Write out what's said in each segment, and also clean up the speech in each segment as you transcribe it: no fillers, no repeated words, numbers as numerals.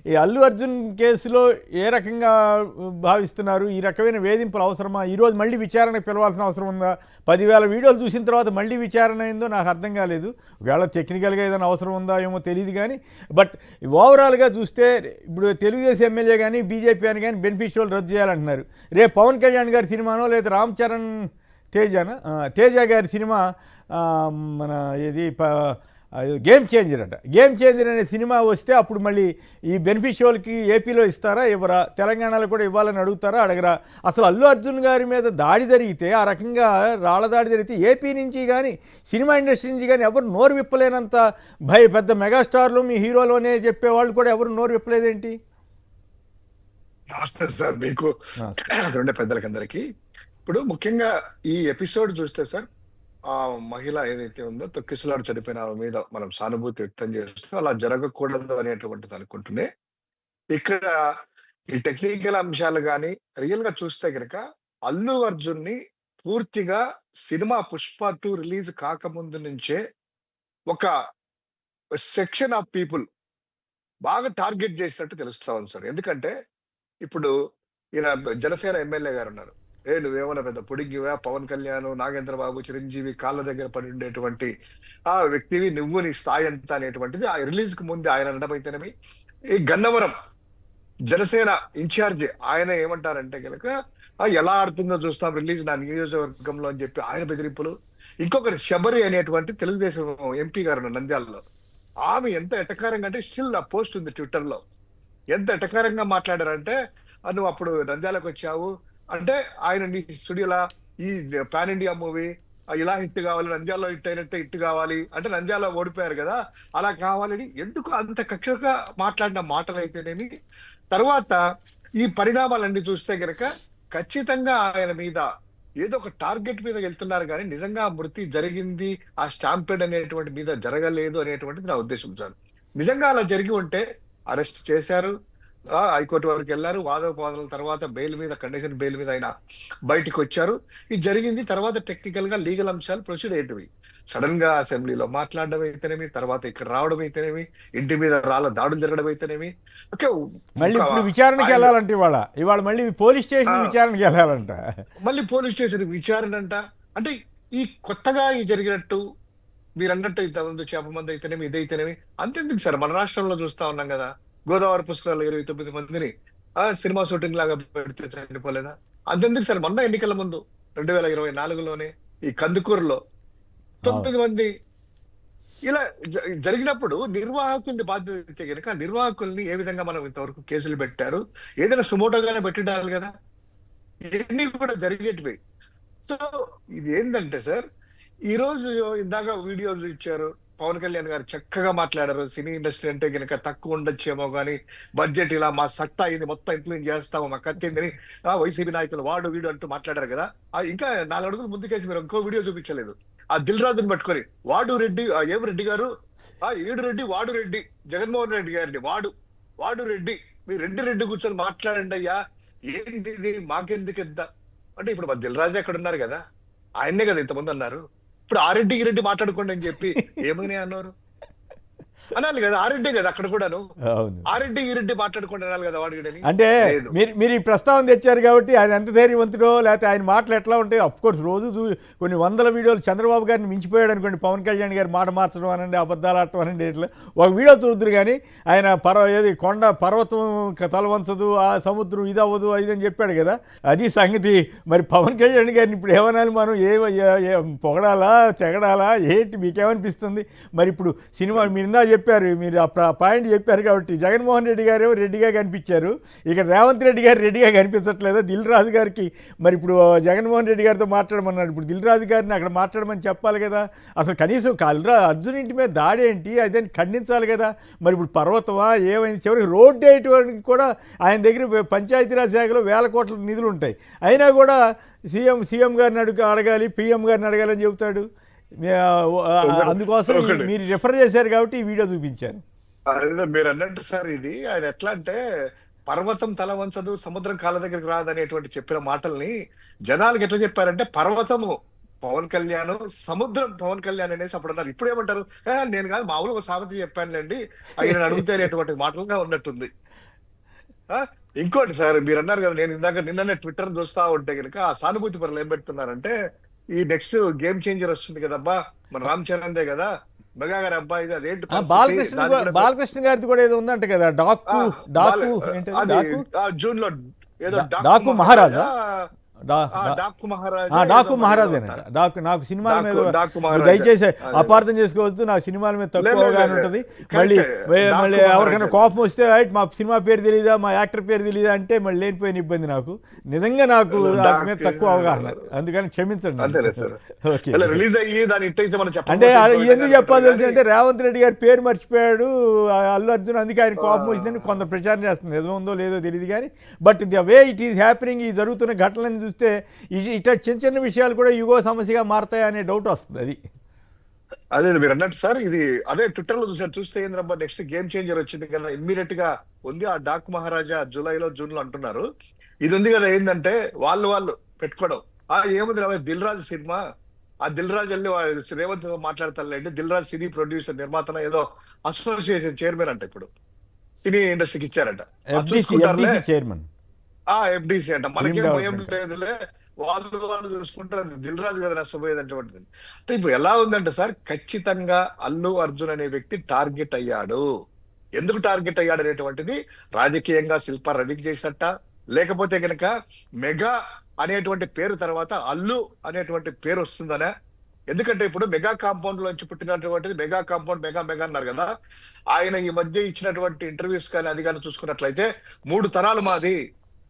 ఈ అల్లు అర్జున్ కేసులో ఏ రకంగా భావిస్తున్నారు? ఈ రకమైన వేధింపులు అవసరమా? ఈరోజు మళ్ళీ విచారణకు పిలవాల్సిన అవసరం ఉందా? 10,000 వీడియోలు చూసిన తర్వాత మళ్ళీ విచారణ అయిందో నాకు అర్థం కాలేదు. ఒకవేళ టెక్నికల్గా ఏదైనా అవసరం ఉందా ఏమో తెలియదు కానీ, బట్ ఓవరాల్గా చూస్తే ఇప్పుడు తెలుగుదేశం ఎమ్మెల్యే కానీ బీజేపీ అని కానీ బెనిఫిషియల్ రద్దు చేయాలంటున్నారు. రేపు పవన్ కళ్యాణ్ గారి సినిమానో లేదా రామ్ చరణ్ తేజ గారి సినిమా మన ఇది గేమ్ చేంజర్ అట. గేమ్ చేంజర్ అనే సినిమా వస్తే అప్పుడు మళ్ళీ ఈ బెనిఫిషియల్కి ఏపీలో ఇస్తారా ఇవ్వరా? తెలంగాణలో కూడా ఇవ్వాలని అడుగుతారా అడగరా? అసలు అల్లు అర్జున్ గారి మీద దాడి జరిగితే, ఆ రకంగా రాళ్ల దాడి జరిగితే ఏపీ నుంచి కానీ సినిమా ఇండస్ట్రీ నుంచి కానీ ఎవరు నోరు విప్పలేనంత పెద్ద మెగాస్టార్లు మీ హీరోలు అనే చెప్పేవాళ్ళు కూడా ఎవరు నోరు విప్పలేదేంటి? నమస్తే సార్ మీకు, రెండే పెద్దలకందరికి. ఇప్పుడు ముఖ్యంగా ఈ ఎపిసోడ్ చూస్తే సార్, ఆ మహిళ ఏదైతే ఉందో తొక్కిసలాడు చనిపోయిన ఆమె మీద మనం సానుభూతి వ్యక్తం చేస్తూ అలా జరగకూడదు అనేటువంటిది అనుకుంటూనే, ఇక్కడ ఈ టెక్నికల్ అంశాలు కానీ రియల్ గా చూస్తే కనుక అల్లు అర్జున్ ని పూర్తిగా సినిమా పుష్ప 2 రిలీజ్ కాకముందు నుంచే ఒక సెక్షన్ ఆఫ్ పీపుల్ బాగా టార్గెట్ చేసినట్టు తెలుస్తా ఉంది సార్. ఎందుకంటే ఇప్పుడు ఈయన జనసేన ఎమ్మెల్యే గారు ఉన్నారు. నువ్వేమన్నా పెద్ద పొడిగివా, పవన్ కళ్యాణ్, నాగేంద్ర బాబు, చిరంజీవి కాళ్ళ దగ్గర పడి ఉండేటువంటి ఆ వ్యక్తివి, నువ్వు నీ స్థాయి ఎంత అనేటువంటిది ఆ రిలీజ్ కు ముందు ఆయన అనడం అయితేనేమి, ఈ గన్నవరం జనసేన ఇన్ఛార్జి ఆయన ఏమంటారంటే కనుక ఎలా ఆడుతుందో చూస్తాం రిలీజ్ నా నియోజకవర్గంలో అని చెప్పి ఆయన బెదిరింపులు. ఇంకొకరి శబరి అనేటువంటి తెలుగుదేశం ఎంపీ గారు నంద్యాలలో, ఆమె ఎంత ఎటకారంగా అంటే స్టిల్ ఆ పోస్ట్ ఉంది ట్విట్టర్ లో, ఎంత ఎటకారంగా మాట్లాడారంటే, నువ్వు అప్పుడు నంద్యాలకు వచ్చావు అంటే ఆయన నీ స్టూడియోలా ఈ పాన్ ఇండియా మూవీ ఇలా హిట్ కావాలి, నంద్యాలలో హిట్ అయినట్టే హిట్ కావాలి అంటే, నంద్యాల ఓడిపోయారు కదా అలా కావాలని ఎందుకు అంత కక్షగా మాట్లాడిన మాటలు అయితేనేమి. తర్వాత ఈ పరిణామాలన్నీ చూస్తే గనక ఖచ్చితంగా ఆయన మీద ఏదో ఒక టార్గెట్ మీద వెళ్తున్నారు కానీ నిజంగా మృతి జరిగింది ఆ స్టాంపెడ్ అనేటువంటి మీద జరగలేదు అనేటువంటిది నా ఉద్దేశం సార్. నిజంగా అలా జరిగి ఉంటే అరెస్ట్ చేశారు, హైకోర్టు వరకు వెళ్ళారు, వాదోపవాదాల తర్వాత బెయిల్ మీద, కండిషన్ బెయిల్ మీద ఆయన బయటకు వచ్చారు. ఇది జరిగింది. తర్వాత టెక్నికల్ గా లీగల్ అంశాలు ప్రొసీడ్ అయ్యేటివి. సడన్ గా అసెంబ్లీలో మాట్లాడడం అయితేనేమి, తర్వాత ఇక్కడ రావడం అయితేనేమి, ఇంటి మీద రాళ్ళ దాడులు జరగడం అయితేనేమి. ఓకే, మళ్ళీ ఇప్పుడు విచారణకి వెళ్ళాలంటే ఇవాళ మళ్ళీ పోలీస్ స్టేషన్ విచారణకి వెళ్ళాలంట. మళ్ళీ పోలీస్ స్టేషన్ విచారణ అంట. అంటే ఈ కొత్తగా ఈ జరిగినట్టు మీరు అన్నట్టు ఇంతమంది చేప మంది అయితేనేమి, ఇదైతేనేమి అంతెందుకు సార్, మన రాష్ట్రంలో చూస్తా ఉన్నాం కదా, గోదావరి పుష్కరాలు 29 మందిని సినిమా షూటింగ్ లాగా పెడితే చనిపోలేదా? అంతెందుకు సార్, మొన్న ఎన్నికల ముందు 2024లోనే ఈ కందుకూరులో 9 మంది ఇలా జరిగినప్పుడు నిర్వాహకుల్ని బాధ్యత కనుక నిర్వాహకుల్ని ఏ విధంగా మనం ఇంతవరకు కేసులు పెట్టారు, ఏదైనా సుమోటోగానే పెట్టిండాలి కదా, ఇవన్నీ కూడా జరిగేటివి. సో ఇది ఏంటంటే సార్, ఈ రోజు ఇందాక వీడియోలు ఇచ్చారు, పవన్ కళ్యాణ్ గారు చక్కగా మాట్లాడారు, సినీ ఇండస్ట్రీ అంటే కనుక తక్కువ ఉండొచ్చేమో కానీ బడ్జెట్ ఇలా మా సత్తా ఇది మొత్తం ఇంప్లిమెంట్ చేస్తాము మా కత్తిందని వైసీపీ నాయకులు వాడు వీడు అంటూ మాట్లాడారు కదా. ఇంకా 4 అడుగులు ముందుకేసి మీరు ఇంకో వీడియో చూపించలేదు, ఆ దిల్ రాజుని పట్టుకొని వాడు రెడ్డి, ఏం రెడ్డి గారు, ఈడు రెడ్డి వాడు రెడ్డి, జగన్మోహన్ రెడ్డి గారిని వాడు రెడ్డి, మీరు రెడ్డి కూర్చొని మాట్లాడండి అయ్యా, ఏంటి మాకెందుకు ఎంత అంటే. ఇప్పుడు మా దిల్ రాజు ఎక్కడ ఉన్నారు కదా, ఆయన్నే కదా ఇంతమంది అన్నారు, ఇప్పుడు ఈ రెడ్డి మాట్లాడుకోండి అని చెప్పి ఏమని అన్నారు అనాలి కదా, ఆరెడ్డి కదా అక్కడ కూడాను, ఈ రెడ్డి మాట్లాడుకోండి అనాలి కదా వాడిని. అంటే మీరు ఈ ప్రస్తావన తెచ్చారు కాబట్టి ఆయన ఎంత ధైర్యవంతుడో, లేకపోతే ఆయన మాటలు ఎట్లా ఉంటాయి. అఫ్కోర్స్ రోజు కొన్ని వందల వీడియోలు చంద్రబాబు గారిని మించిపోయాడు అనుకోండి, పవన్ కళ్యాణ్ గారి మాట మార్చడం అనండి, అబద్ధాలు ఆడటం అనండి, ఇట్లా ఒక వీడియో చూద్దరు కానీ ఆయన ఏది కొండ పర్వతం తలవంచదు, ఆ సముద్రం ఇది అవ్వదు అది అని చెప్పాడు కదా, అది సంగతి. మరి పవన్ కళ్యాణ్ గారిని ఇప్పుడు ఏమనాలి మనం, పొగడాలా తెగడాలా ఏంటి మీకేమనిపిస్తుంది? మరి ఇప్పుడు సినిమా మీరు చెప్పారు, మీరు ఆ పాయింట్ చెప్పారు కాబట్టి జగన్మోహన్ రెడ్డి గారు రెడ్డిగా కనిపించారు, ఇక రేవంత్ రెడ్డి గారు రెడ్డిగా కనిపించట్లేదా దిల్ రాజు గారికి? మరి ఇప్పుడు జగన్మోహన్ రెడ్డి గారితో మాట్లాడమన్నాడు, ఇప్పుడు దిల్ రాజు గారిని అక్కడ మాట్లాడమని చెప్పాలి కదా. అసలు కనీసం అర్జున్ ఇంటి మీద దాడి ఏంటి అదని ఖండించాలి కదా. మరి ఇప్పుడు పర్వతమా ఏమైంది, చివరికి రోడ్డు వేయటానికి కూడా ఆయన దగ్గర పంచాయతీరాజ్ శాఖలో వేల కోట్ల నిధులు ఉంటాయి, అయినా కూడా సీఎం గారిని అడగాలి, పీఎం గారిని అడగాలని చెబుతాడు. అందుకోసం మీరు రిఫర్ చేశారు కాబట్టి ఈ వీడియో చూపించాను. మీరు అన్నట్టు సార్, ఇది ఆయన ఎట్లా అంటే పర్వతం తల వంచదు, సముద్రం కాళ్ళ దగ్గరికి రాదు అనేటువంటి చెప్పిన మాటల్ని జనాలకు ఎట్లా చెప్పారంటే, పర్వతము పవన్ కళ్యాణ్ సముద్రం పవన్ కళ్యాణ్ అనేసి అప్పుడు అన్నారు. ఇప్పుడు ఏమంటారు, నేను కాదు మామూలుగా ఒక సామెత చెప్పానులేండి, ఆయన అడిగితే అనేటువంటి మాటలుగా ఉన్నట్టుంది. ఇంకోటి సార్, మీరు అన్నారు కదా, నేను ఇందాక నిన్ననే ట్విట్టర్ చూస్తా ఉంటే కనుక ఆ సానుభూతి పనులు ఏం పెడుతున్నారంటే, ఈ నెక్స్ట్ గేమ్ చేంజర్ వస్తుంది కదబ్బా మన రామ్ చరణ్దే కదా, మెగా గారి అబ్బాయి, అదేంటి బాలకృష్ణ గారిది కూడా ఏదో ఉందంట కదా, డాకు జూన్ లో ఏదో డాకు మహారాజా, డాకు మహారాజా, డాకు మహారాజేనంట. నాకు సినిమాల మీద దయచేసి అపార్థం చేసుకోవద్దు, నాకు సినిమాల మీద తక్కువగానే ఉంటుంది. మళ్ళీ ఎవరికైనా కోపం వస్తే మా సినిమా పేరు తెలీదా, మా యాక్టర్ పేరు తెలీదా అంటే మళ్ళీ లేనిపోయిన ఇబ్బంది. నాకు నిజంగా నాకు దాని మీద తక్కువ అవగాహన, అందుకని క్షమించండి. అంటే ఎందుకు చెప్పాల్సి అంటే రేవంత్ రెడ్డి గారి పేరు మర్చిపోయాడు అల్లు అర్జున్, అందుకే ఆయన కోపం వచ్చిందని కొంత ప్రచారం చేస్తుంది. నిజం ఉందో లేదో తెలియదు కానీ, but the way it is happening, ఈ జరుగుతున్న ఘటనలను చూస్తే ఇట్లా చిన్న చిన్న విషయాలు కూడా యుగో సమస్యగా మారతాయి అనే డౌట్ వస్తుంది. అది అదే మీరు అన్నట్టు సార్, ఇది అదే ట్విట్టర్ లో చూస్తే ఏంద్రబ్బా నెక్స్ట్ గేమ్ చేంజర్ వచ్చింది కదా, ఇమ్మీడియట్ గా ఉంది ఆ డాక్ మహారాజా జూలైలో జూన్ లో అంటున్నారు. ఇది ఉంది కదా, ఏంటంటే వాళ్ళు పెట్టుకోవడం, ఏముంది దిల్ రాజు సినిమా, ఆ దిల్ రాజు వెళ్ళి రేవంత్ మాట్లాడతారులేండి, దిల్ రాజు సినీ ప్రొడ్యూసర్ నిర్మాత ఏదో అసోసియేషన్ చైర్మన్ అంట, ఇప్పుడు సినీ ఇండస్ట్రీకి ఇచ్చారంట చైర్మన్, ఎఫ్డిసి అంట. మనకేం భయం లేదులే, వాళ్ళు చూసుకుంటారు, దిల్ రాజు కదా నష్టపోయేది అంటే. అంటే ఇప్పుడు ఎలా ఉందంటే సార్, ఖచ్చితంగా అల్లు అర్జున్ అనే వ్యక్తి టార్గెట్ అయ్యాడు. ఎందుకు టార్గెట్ అయ్యాడు అనేటువంటిది రాజకీయంగా శిల్ప రవికి చేసినట్ట, లేకపోతే కనుక మెగా అనేటువంటి పేరు తర్వాత అల్లు అనేటువంటి పేరు వస్తుందనే. ఎందుకంటే ఇప్పుడు మెగా కాంపౌండ్ లోంచి పుట్టినటువంటిది మెగా కాంపౌండ్, మెగా అన్నారు కదా. ఆయన ఈ మధ్య ఇచ్చినటువంటి ఇంటర్వ్యూస్ కానీ అది కానీ చూసుకున్నట్లయితే 3 తరాలు మాది,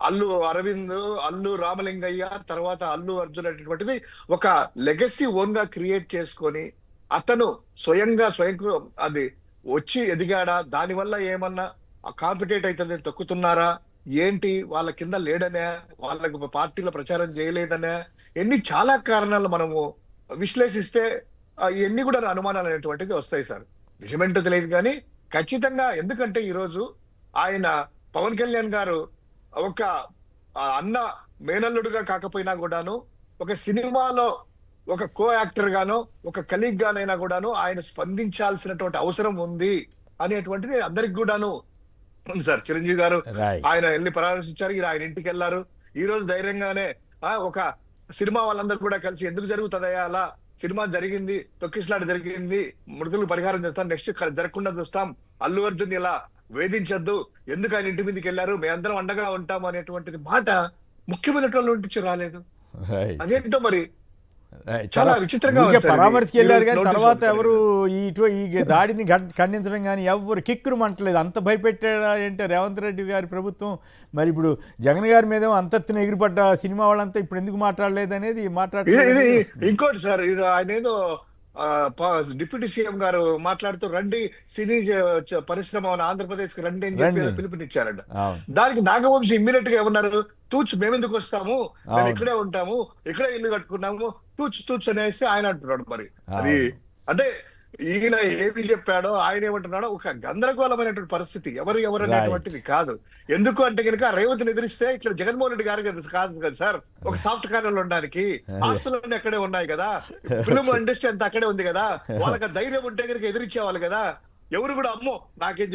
అల్లు అరవింద్, అల్లు రామలింగయ్య, తర్వాత అల్లు అర్జున్ అనేటువంటిది ఒక లెగసీ ఓన్ గా క్రియేట్ చేసుకొని అతను స్వయం అది వచ్చి ఎదిగాడా, దానివల్ల ఏమన్నా కాంపిటేట్ అవుతుంది తొక్కుతున్నారా ఏంటి, వాళ్ళ కింద లేడనే, వాళ్ళకు పార్టీలో ప్రచారం చేయలేదనే, ఎన్ని చాలా కారణాలు మనము విశ్లేషిస్తే ఇవన్నీ కూడా అనుమానాలు అనేటువంటిది వస్తాయి సార్. నిజమేంటో తెలియదు కానీ ఖచ్చితంగా, ఎందుకంటే ఈరోజు ఆయన పవన్ కళ్యాణ్ గారు ఒక అన్న మేనల్లుడుగా కాకపోయినా కూడాను, ఒక సినిమాలో ఒక కో యాక్టర్ గానో ఒక కలీగ్ గానైనా కూడాను ఆయన స్పందించాల్సినటువంటి అవసరం ఉంది అనేటువంటిది అందరికి కూడాను ఉంది సార్. చిరంజీవి గారు ఆయన వెళ్ళి పరామర్శించారు, ఆయన ఇంటికి వెళ్ళారు. ఈ రోజు ధైర్యంగానే ఒక సినిమా వాళ్ళందరూ కూడా కలిసి ఎందుకు జరుగుతుందయా అలా, సినిమా జరిగింది, తొక్కిసలాట జరిగింది, మృతులకు పరిహారం చేస్తాం, నెక్స్ట్ జరగకుండా చూస్తాం, అల్లు అర్జున్ ఇలా వేధించద్దు, ఎందుకు ఆయన ఇంటి మీదకి వెళ్ళారు, మేమందరం అండగా ఉంటాము అనేటువంటిది మాట ముఖ్యమైనటువంటి నుంచి రాలేదు. అదేంటో మరి చాలా విచిత్రంగా పరామర్శకి వెళ్ళారు కానీ తర్వాత ఎవరు ఈ దాడిని ఖండించడం కానీ ఎవరు కిక్కురు మంటలేదు. అంత భయపెట్టాడా అంటే రేవంత్ రెడ్డి గారి ప్రభుత్వం. మరి ఇప్పుడు జగన్ గారి మీద అంతత్తున ఎగిరిపడ్డ సినిమా వాళ్ళంతా ఇప్పుడు ఎందుకు మాట్లాడలేదు అనేది మాట్లాడలేదు. ఇంకోటి సార్, ఇది ఆయన ఏదో డిప్యూటీ సీఎం గారు మాట్లాడుతూ రండి సినీ పరిశ్రమ ఆంధ్రప్రదేశ్ కి రండి అని చెప్పి పిలుపునిచ్చారంట. దానికి నాగవంశీ ఇమ్మీడియట్ గా ఏమన్నారు, తూచ్ మేమెందుకు వస్తాము, మేము ఇక్కడే ఉంటాము, ఇక్కడే ఇల్లు కట్టుకున్నాము, తూచ్ అనేసి ఆయన అంటున్నాడు. మరి అది అంటే ఈయన ఏమి చెప్పాడో ఆయన ఏమంటున్నాడో ఒక గందరగోళమైనటువంటి పరిస్థితి. ఎవరు అనేటువంటిది కాదు. ఎందుకు అంటే కనుక రేవంత్ని ఎదిరిస్తే ఇక్కడ జగన్మోహన్ రెడ్డి గారు కాదు కదా సార్, ఒక సాఫ్ట్ కార్నర్లు ఉండడానికి ఆస్తులన్నీ అక్కడే ఉన్నాయి కదా, ఫిల్మ్ ఇండస్ట్రీ అంతా అక్కడే ఉంది కదా, వాళ్ళకి ధైర్యం ఉంటే కనుక ఎదిరించేవాళ్ళు కదా. ఎవరు కూడా అమ్మో నాకేం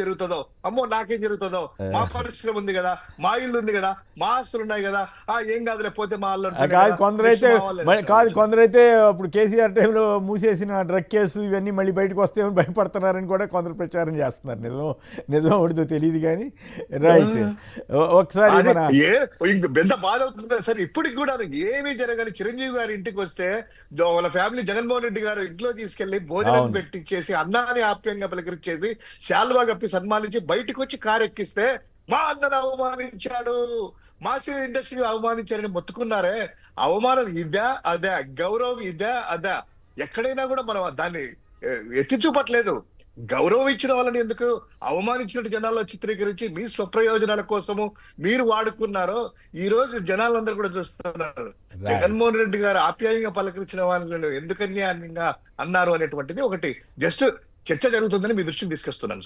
జరుగుతుందో, మా పరిశ్రమ ఉంది కదా, మా ఇల్లు ఉంది కదా, మా ఆస్తులు ఉన్నాయి కదా, ఏం కాదు లేకపోతే మా కొందరైతే ఇప్పుడు కేసీఆర్ టైంలో మూసేసిన డ్రగ్ కేసు ఇవన్నీ మళ్ళీ బయటకు వస్తే భయపడుతున్నారని కూడా కొందరు ప్రచారం చేస్తున్నారు. నిజం ఒకటితో తెలియదు కానీ రైట్. ఒకసారి ఎంత బాధ అవుతుంది సార్, ఇప్పటికి కూడా ఏమీ జరగని చిరంజీవి గారి ఇంటికి వస్తే వాళ్ళ ఫ్యామిలీ జగన్మోహన్ రెడ్డి గారు ఇంట్లో తీసుకెళ్లి భోజనం పెట్టించేసి అన్నాన్ని ఆప్యాయంగా పలికరించి శాల్వా కప్పి సన్మానించి బయటకు వచ్చి కారు ఎక్కిస్తే మా అన్నను అవమానించాడు, మా సినీ ఇండస్ట్రీ అవమానించారని మొత్తుకున్నారే, అవమానం ఇదా అదా, గౌరవం ఇదా అదా, ఎక్కడైనా కూడా మనం దాన్ని ఎత్తి చూపట్లేదు. గౌరవం ఇచ్చిన వాళ్ళని ఎందుకు అవమానించినట్టు జనాల్లో చిత్రీకరించి మీ స్వప్రయోజనాల కోసము మీరు వాడుకున్నారో ఈ రోజు జనాలందరూ కూడా చూస్తున్నారు. జగన్మోహన్ రెడ్డి గారు ఆప్యాయంగా పలకరించిన వాళ్ళని ఎందుకు అన్యాయంగా అన్నారు అనేటువంటిది ఒకటి జస్ట్ చర్చ జరుగుతుందని మీ దృష్టికి తీసుకొస్తున్నాను.